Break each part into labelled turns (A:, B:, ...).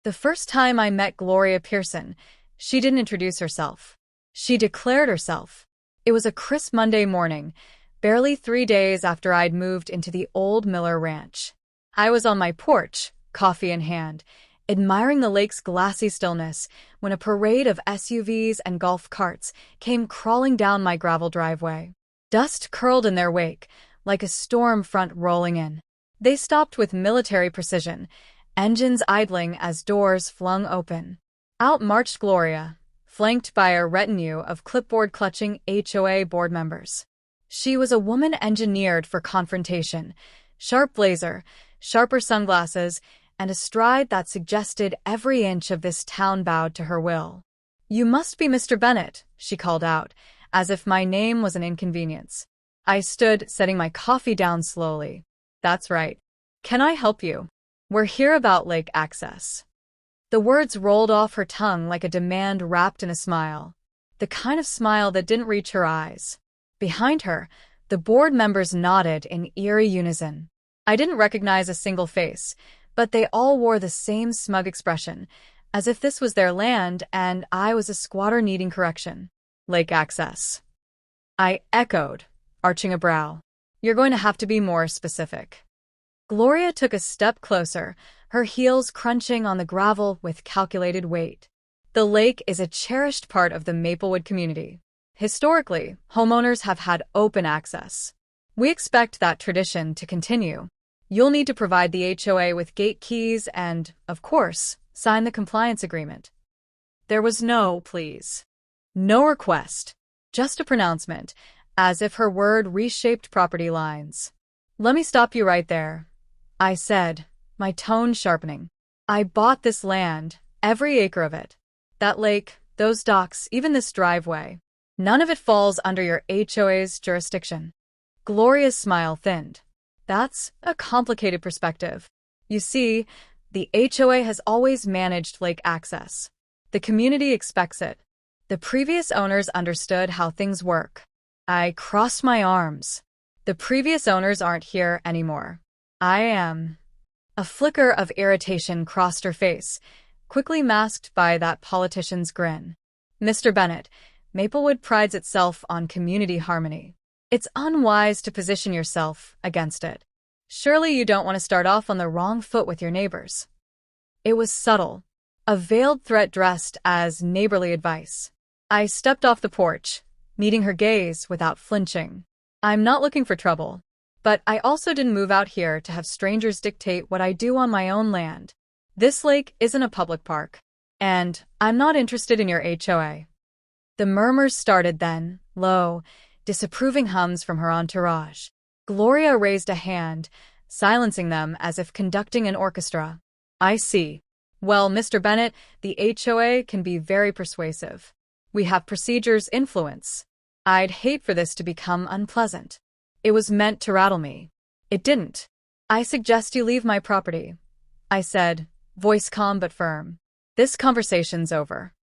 A: The first time I met Gloria Pearson, she didn't introduce herself. She declared herself. It was a crisp Monday morning, barely 3 days after I'd moved into the old Miller Ranch. I was on my porch, coffee in hand, admiring the lake's glassy stillness when a parade of SUVs and golf carts came crawling down my gravel driveway. Dust curled in their wake, like a storm front rolling in. They stopped with military precision, engines idling as doors flung open. Out marched Gloria, flanked by a retinue of clipboard-clutching HOA board members. She was a woman engineered for confrontation, sharp blazer, sharper sunglasses, and a stride that suggested every inch of this town bowed to her will. "You must be Mr. Bennett," she called out, as if my name was an inconvenience. I stood, setting my coffee down slowly. "That's right. Can I help you? We're here about lake access." The words rolled off her tongue like a demand wrapped in a smile, the kind of smile that didn't reach her eyes. Behind her, the board members nodded in eerie unison. I didn't recognize a single face, but they all wore the same smug expression, as if this was their land and I was a squatter needing correction. "Lake access," I echoed, arching a brow. "You're going to have to be more specific." Gloria took a step closer, her heels crunching on the gravel with calculated weight. "The lake is a cherished part of the Maplewood community. Historically, homeowners have had open access. We expect that tradition to continue. You'll need to provide the HOA with gate keys and, of course, sign the compliance agreement." There was no please. No request. Just a pronouncement, as if her word reshaped property lines. "Let me stop you right there," I said, my tone sharpening. "I bought this land, every acre of it. That lake, those docks, even this driveway. None of it falls under your HOA's jurisdiction." Gloria's smile thinned. "That's a complicated perspective. You see, the HOA has always managed lake access. The community expects it. The previous owners understood how things work." I crossed my arms. "The previous owners aren't here anymore. I am." A flicker of irritation crossed her face, quickly masked by that politician's grin. "Mr. Bennett, Maplewood prides itself on community harmony. It's unwise to position yourself against it. Surely you don't want to start off on the wrong foot with your neighbors." It was subtle, a veiled threat dressed as neighborly advice. I stepped off the porch, meeting her gaze without flinching. "I'm not looking for trouble, but I also didn't move out here to have strangers dictate what I do on my own land. This lake isn't a public park, and I'm not interested in your HOA." The murmurs started then, low, disapproving hums from her entourage. Gloria raised a hand, silencing them as if conducting an orchestra. "I see. Well, Mr. Bennett, the HOA can be very persuasive. We have procedures, influence. I'd hate for this to become unpleasant." It was meant to rattle me. It didn't. "I suggest you leave my property," I said, voice calm but firm. "This conversation's over."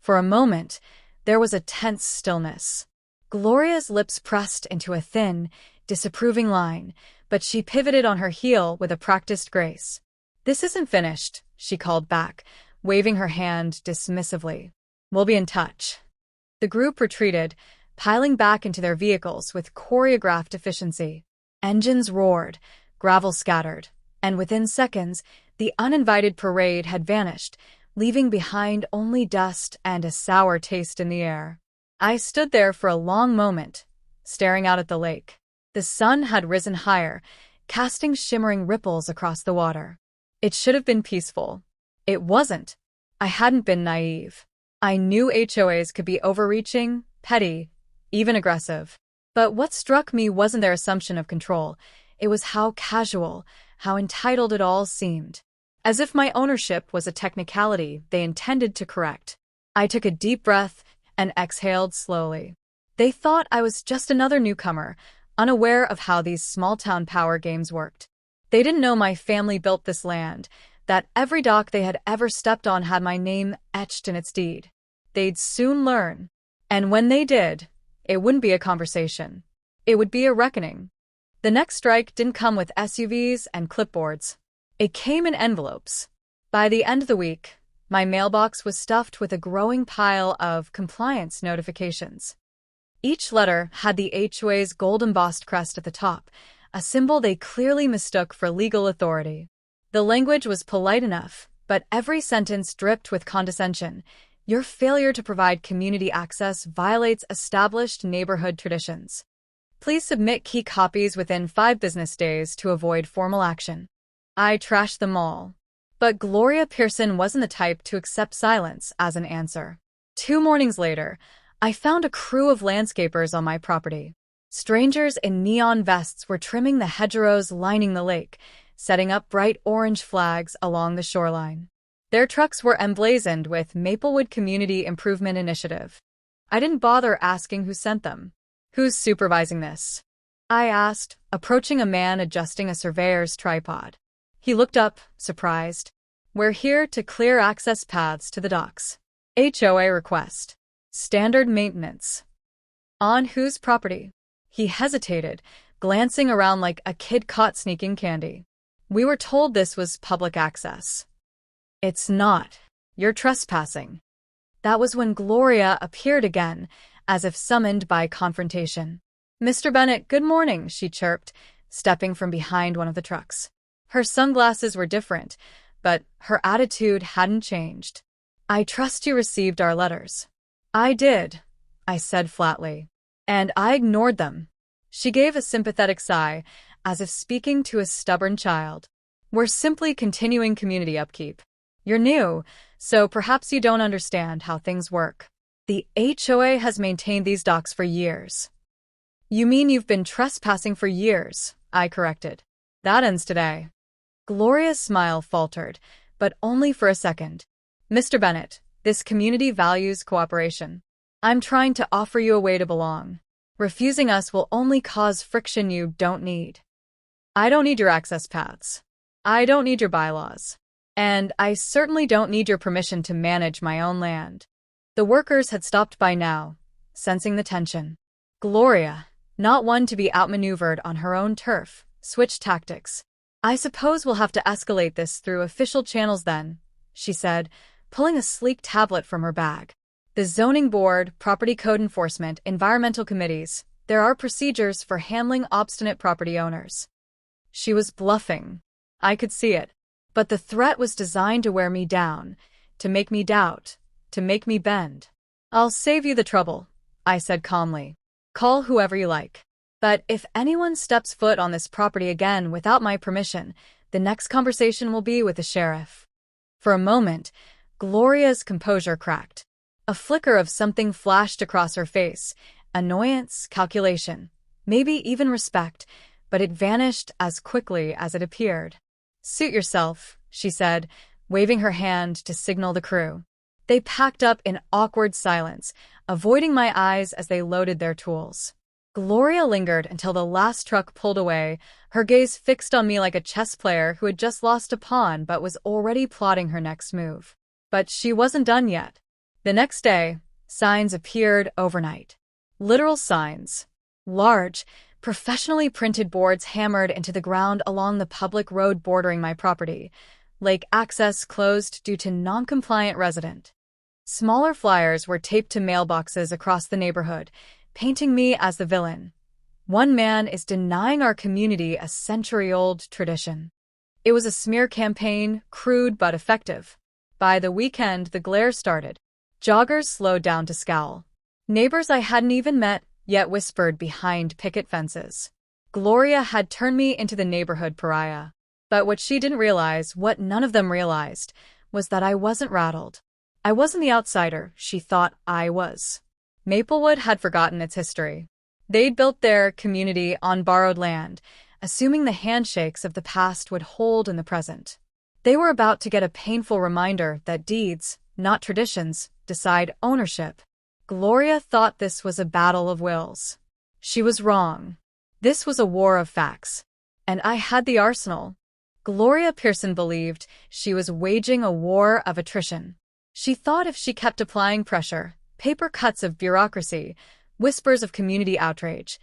A: For a moment, there was a tense stillness. Gloria's lips pressed into a thin, disapproving line, but she pivoted on her heel with a practiced grace. "This isn't finished," she called back, waving her hand dismissively. "We'll be in touch." The group retreated, piling back into their vehicles with choreographed efficiency. Engines roared, gravel scattered, and within seconds, the uninvited parade had vanished, leaving behind only dust and a sour taste in the air. I stood there for a long moment, staring out at the lake. The sun had risen higher, casting shimmering ripples across the water. It should have been peaceful. It wasn't. I hadn't been naive. I knew HOAs could be overreaching, petty, even aggressive. But what struck me wasn't their assumption of control. It was how casual, how entitled it all seemed. As if my ownership was a technicality they intended to correct. I took a deep breath and exhaled slowly. They thought I was just another newcomer, unaware of how these small-town power games worked. They didn't know my family built this land, that every dock they had ever stepped on had my name etched in its deed. They'd soon learn. And when they did, it wouldn't be a conversation. It would be a reckoning. The next strike didn't come with SUVs and clipboards. It came in envelopes. By the end of the week, my mailbox was stuffed with a growing pile of compliance notifications. Each letter had the HOA's gold-embossed crest at the top, a symbol they clearly mistook for legal authority. The language was polite enough, but every sentence dripped with condescension. Your failure to provide community access violates established neighborhood traditions. Please submit key copies within 5 business days to avoid formal action. I trashed them all. But Gloria Pearson wasn't the type to accept silence as an answer. 2 mornings later, I found a crew of landscapers on my property. Strangers in neon vests were trimming the hedgerows lining the lake, setting up bright orange flags along the shoreline. Their trucks were emblazoned with Maplewood Community Improvement Initiative. I didn't bother asking who sent them. Who's supervising this? I asked, approaching a man adjusting a surveyor's tripod. He looked up, surprised. We're here to clear access paths to the docks. HOA request. Standard maintenance. On whose property? He hesitated, glancing around like a kid caught sneaking candy. We were told this was public access. It's not. You're trespassing. That was when Gloria appeared again, as if summoned by confrontation. Mr. Bennett, good morning, she chirped, stepping from behind one of the trucks. Her sunglasses were different, but her attitude hadn't changed. I trust you received our letters. I did, I said flatly. And I ignored them. She gave a sympathetic sigh, as if speaking to a stubborn child. We're simply continuing community upkeep. You're new, so perhaps you don't understand how things work. The HOA has maintained these docks for years. You mean you've been trespassing for years, I corrected. That ends today. Gloria's smile faltered, but only for a second. Mr. Bennett, this community values cooperation. I'm trying to offer you a way to belong. Refusing us will only cause friction you don't need. I don't need your access paths. I don't need your bylaws. And I certainly don't need your permission to manage my own land. The workers had stopped by now, sensing the tension. Gloria, not one to be outmaneuvered on her own turf, switched tactics. I suppose we'll have to escalate this through official channels then, she said, pulling a sleek tablet from her bag. The zoning board, property code enforcement, environmental committees, there are procedures for handling obstinate property owners. She was bluffing. I could see it. But the threat was designed to wear me down, to make me doubt, to make me bend. I'll save you the trouble, I said calmly. Call whoever you like. But if anyone steps foot on this property again without my permission, the next conversation will be with the sheriff. For a moment, Gloria's composure cracked. A flicker of something flashed across her face, annoyance, calculation, maybe even respect, but it vanished as quickly as it appeared. Suit yourself, she said, waving her hand to signal the crew. They packed up in awkward silence, avoiding my eyes as they loaded their tools. Gloria lingered until the last truck pulled away, her gaze fixed on me like a chess player who had just lost a pawn but was already plotting her next move. But she wasn't done yet. The next day, signs appeared overnight. Literal signs. Large, professionally printed boards hammered into the ground along the public road bordering my property. Lake access closed due to non-compliant resident. Smaller flyers were taped to mailboxes across the neighborhood, painting me as the villain. One man is denying our community a century-old tradition. It was a smear campaign, crude but effective. By the weekend, the glare started. Joggers slowed down to scowl. Neighbors I hadn't even met yet whispered behind picket fences. Gloria had turned me into the neighborhood pariah. But what she didn't realize, what none of them realized, was that I wasn't rattled. I wasn't the outsider she thought I was. Maplewood had forgotten its history. They'd built their community on borrowed land, assuming the handshakes of the past would hold in the present. They were about to get a painful reminder that deeds, not traditions, decide ownership. Gloria thought this was a battle of wills. She was wrong. This was a war of facts. And I had the arsenal. Gloria Pearson believed she was waging a war of attrition. She thought if she kept applying pressure, paper cuts of bureaucracy, whispers of community outrage,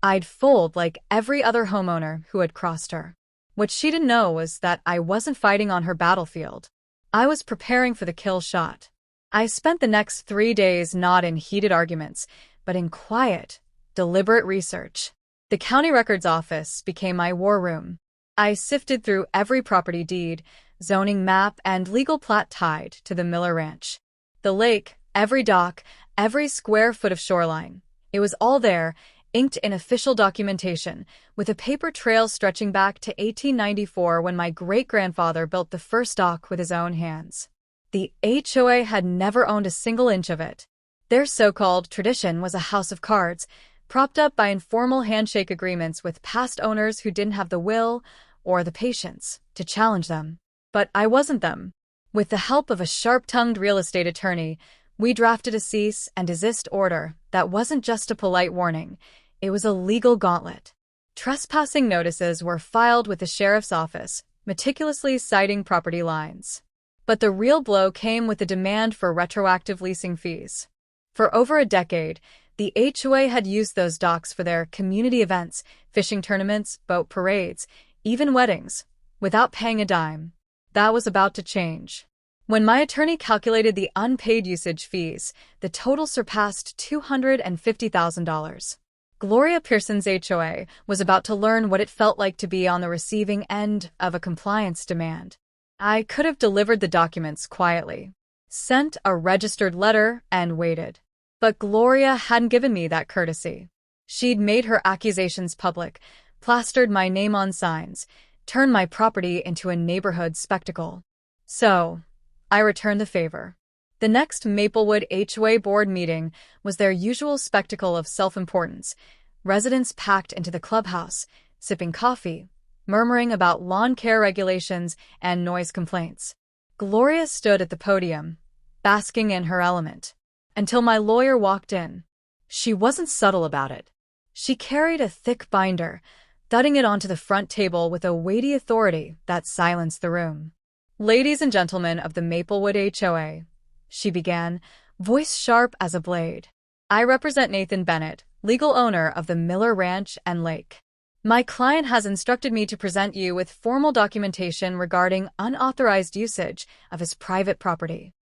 A: I'd fold like every other homeowner who had crossed her. What she didn't know was that I wasn't fighting on her battlefield. I was preparing for the kill shot. I spent the next 3 days not in heated arguments, but in quiet, deliberate research. The county records office became my war room. I sifted through every property deed, zoning map, and legal plat tied to the Miller Ranch. The lake, every dock, every square foot of shoreline. It was all there, inked in official documentation, with a paper trail stretching back to 1894 when my great-grandfather built the first dock with his own hands. The HOA had never owned a single inch of it. Their so-called tradition was a house of cards, propped up by informal handshake agreements with past owners who didn't have the will or the patience to challenge them. But I wasn't them. With the help of a sharp-tongued real estate attorney, we drafted a cease and desist order that wasn't just a polite warning. It was a legal gauntlet. Trespassing notices were filed with the sheriff's office, meticulously citing property lines. But the real blow came with the demand for retroactive leasing fees. For over a decade, the HOA had used those docks for their community events, fishing tournaments, boat parades, even weddings, without paying a dime. That was about to change. When my attorney calculated the unpaid usage fees, the total surpassed $250,000. Gloria Pearson's HOA was about to learn what it felt like to be on the receiving end of a compliance demand. I could have delivered the documents quietly, sent a registered letter, and waited. But Gloria hadn't given me that courtesy. She'd made her accusations public, plastered my name on signs, turned my property into a neighborhood spectacle. So, I returned the favor. The next Maplewood HOA board meeting was their usual spectacle of self-importance. Residents packed into the clubhouse, sipping coffee, murmuring about lawn care regulations and noise complaints. Gloria stood at the podium, basking in her element, until my lawyer walked in. She wasn't subtle about it. She carried a thick binder, thudding it onto the front table with a weighty authority that silenced the room. "Ladies and gentlemen of the Maplewood HOA," she began, voice sharp as a blade. "I represent Nathan Bennett, legal owner of the Miller Ranch and Lake. My client has instructed me to present you with formal documentation regarding unauthorized usage of his private property."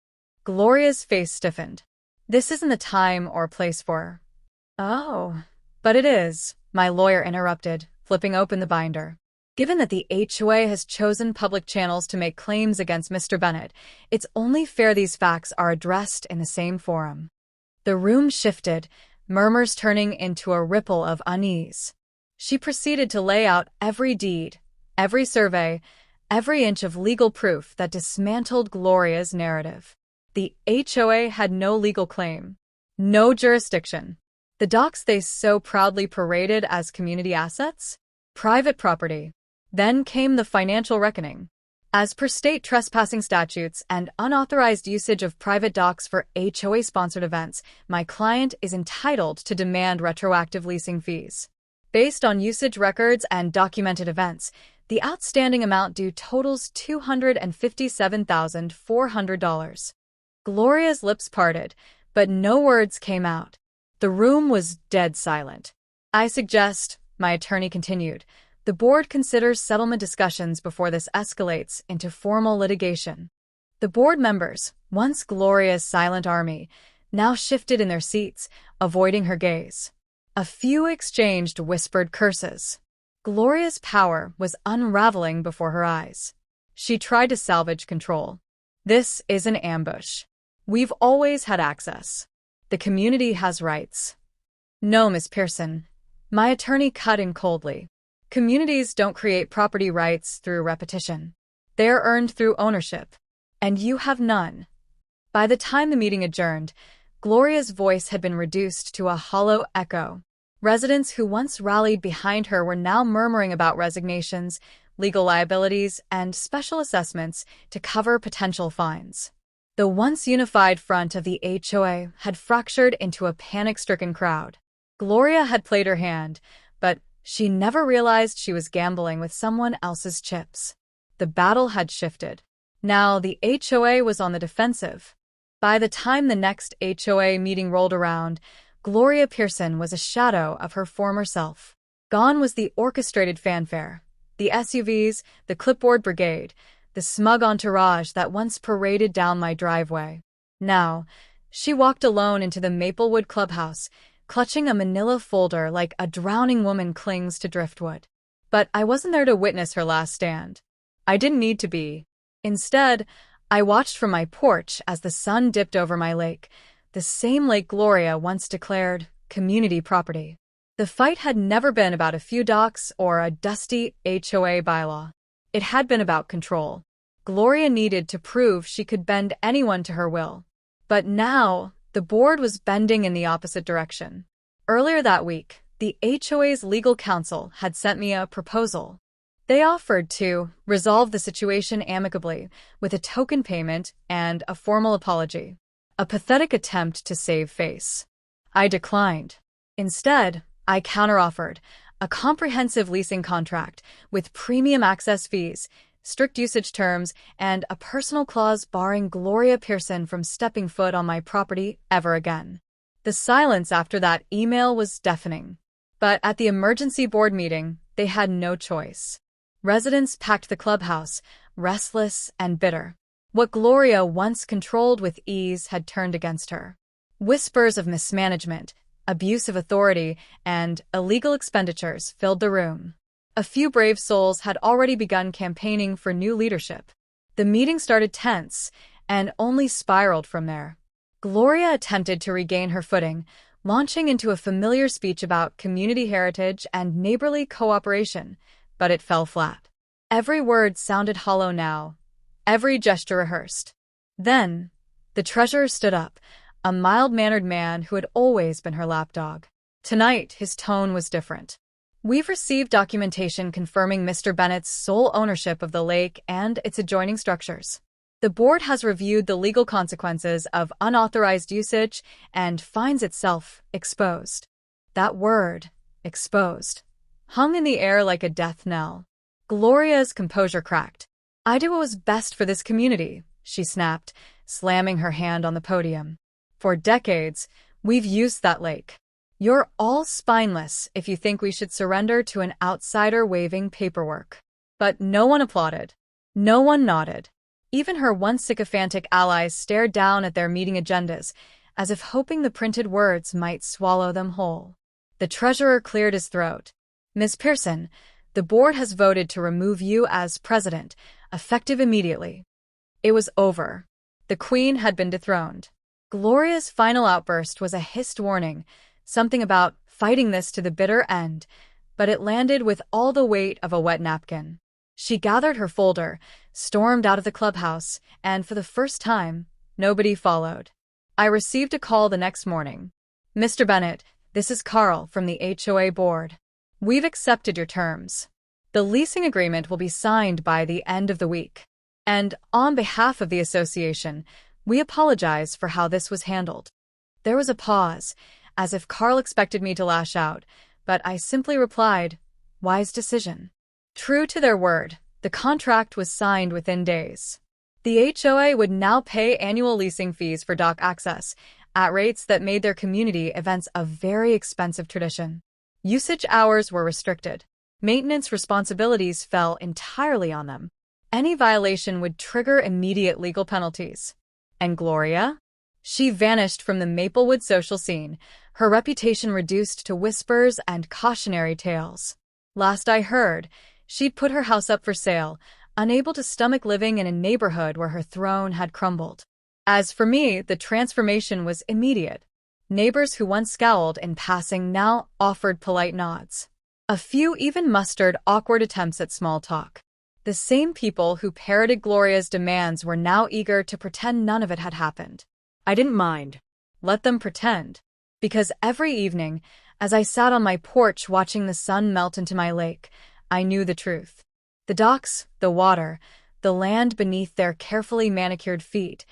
A: Gloria's face stiffened. "This isn't the time or place for—" "Oh, but it is," my lawyer interrupted, flipping open the binder. "Given that the HOA has chosen public channels to make claims against Mr. Bennett, it's only fair these facts are addressed in the same forum." The room shifted, murmurs turning into a ripple of unease. She proceeded to lay out every deed, every survey, every inch of legal proof that dismantled Gloria's narrative. The HOA had no legal claim, no jurisdiction. The docks they so proudly paraded as community assets? Private property. Then came the financial reckoning. As per state trespassing statutes and unauthorized usage of private docks for HOA-sponsored events, my client is entitled to demand retroactive leasing fees. Based on usage records and documented events, the outstanding amount due totals $257,400. Gloria's lips parted, but no words came out. The room was dead silent. "I suggest," my attorney continued, "the board considers settlement discussions before this escalates into formal litigation." The board members, once Gloria's silent army, now shifted in their seats, avoiding her gaze. A few exchanged whispered curses. Gloria's power was unraveling before her eyes. She tried to salvage control. "This is an ambush. We've always had access. The community has rights." "No, Miss Pearson," my attorney cut in coldly. "Communities don't create property rights through repetition. They are earned through ownership. And you have none." By the time the meeting adjourned, Gloria's voice had been reduced to a hollow echo. Residents who once rallied behind her were now murmuring about resignations, legal liabilities, and special assessments to cover potential fines. The once unified front of the HOA had fractured into a panic-stricken crowd. Gloria had played her hand, but she never realized she was gambling with someone else's chips. The battle had shifted. Now the HOA was on the defensive. By the time the next HOA meeting rolled around, Gloria Pearson was a shadow of her former self. Gone was the orchestrated fanfare, the SUVs, the clipboard brigade, the smug entourage that once paraded down my driveway. Now, she walked alone into the Maplewood clubhouse, clutching a manila folder like a drowning woman clings to driftwood. But I wasn't there to witness her last stand. I didn't need to be. Instead, I watched from my porch as the sun dipped over my lake, the same Lake Gloria once declared community property. The fight had never been about a few docks or a dusty HOA bylaw. It had been about control. Gloria needed to prove she could bend anyone to her will. But now, the board was bending in the opposite direction. Earlier that week, the HOA's legal counsel had sent me a proposal. They offered to resolve the situation amicably with a token payment and a formal apology. A pathetic attempt to save face. I declined. Instead, I counteroffered a comprehensive leasing contract with premium access fees, strict usage terms, and a personal clause barring Gloria Pearson from stepping foot on my property ever again. The silence after that email was deafening. But at the emergency board meeting, they had no choice. Residents packed the clubhouse, restless and bitter. What Gloria once controlled with ease had turned against her. Whispers of mismanagement, abuse of authority, and illegal expenditures filled the room. A few brave souls had already begun campaigning for new leadership. The meeting started tense and only spiraled from there. Gloria attempted to regain her footing, launching into a familiar speech about community heritage and neighborly cooperation, but it fell flat. Every word sounded hollow now, every gesture rehearsed. Then, the treasurer stood up, a mild-mannered man who had always been her lapdog. Tonight, his tone was different. We've received documentation confirming Mr. Bennett's sole ownership of the lake and its adjoining structures. The board has reviewed the legal consequences of unauthorized usage and finds itself exposed. That word, exposed, hung in the air like a death knell. Gloria's composure cracked. I did what was best for this community, she snapped, slamming her hand on the podium. For decades, we've used that lake. You're all spineless if you think we should surrender to an outsider waving paperwork. But no one applauded. No one nodded. Even her once sycophantic allies stared down at their meeting agendas, as if hoping the printed words might swallow them whole. The treasurer cleared his throat. Ms. Pearson, the board has voted to remove you as president, effective immediately. It was over. The queen had been dethroned. Gloria's final outburst was a hissed warning, something about fighting this to the bitter end, but it landed with all the weight of a wet napkin. She gathered her folder, stormed out of the clubhouse, and for the first time, nobody followed. I received a call the next morning. Mr. Bennett, this is Carl from the HOA board. We've accepted your terms. The leasing agreement will be signed by the end of the week. And on behalf of the association, we apologize for how this was handled. There was a pause, as if Carl expected me to lash out, but I simply replied, wise decision. True to their word, the contract was signed within days. The HOA would now pay annual leasing fees for dock access, at rates that made their community events a very expensive tradition. Usage hours were restricted. Maintenance responsibilities fell entirely on them. Any violation would trigger immediate legal penalties. And Gloria? She vanished from the Maplewood social scene, her reputation reduced to whispers and cautionary tales. Last I heard, she'd put her house up for sale, unable to stomach living in a neighborhood where her throne had crumbled. As for me, the transformation was immediate. Neighbors who once scowled in passing now offered polite nods. A few even mustered awkward attempts at small talk. The same people who parroted Gloria's demands were now eager to pretend none of it had happened. I didn't mind. Let them pretend. Because every evening, as I sat on my porch watching the sun melt into my lake, I knew the truth. The docks, the water, the land beneath their carefully manicured feet,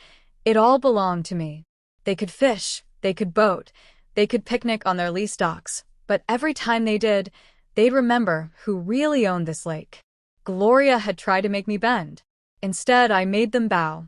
A: it all belonged to me. They could fish, they could boat, they could picnic on their leased docks, but every time they did, they'd remember who really owned this lake. Gloria had tried to make me bend. Instead, I made them bow.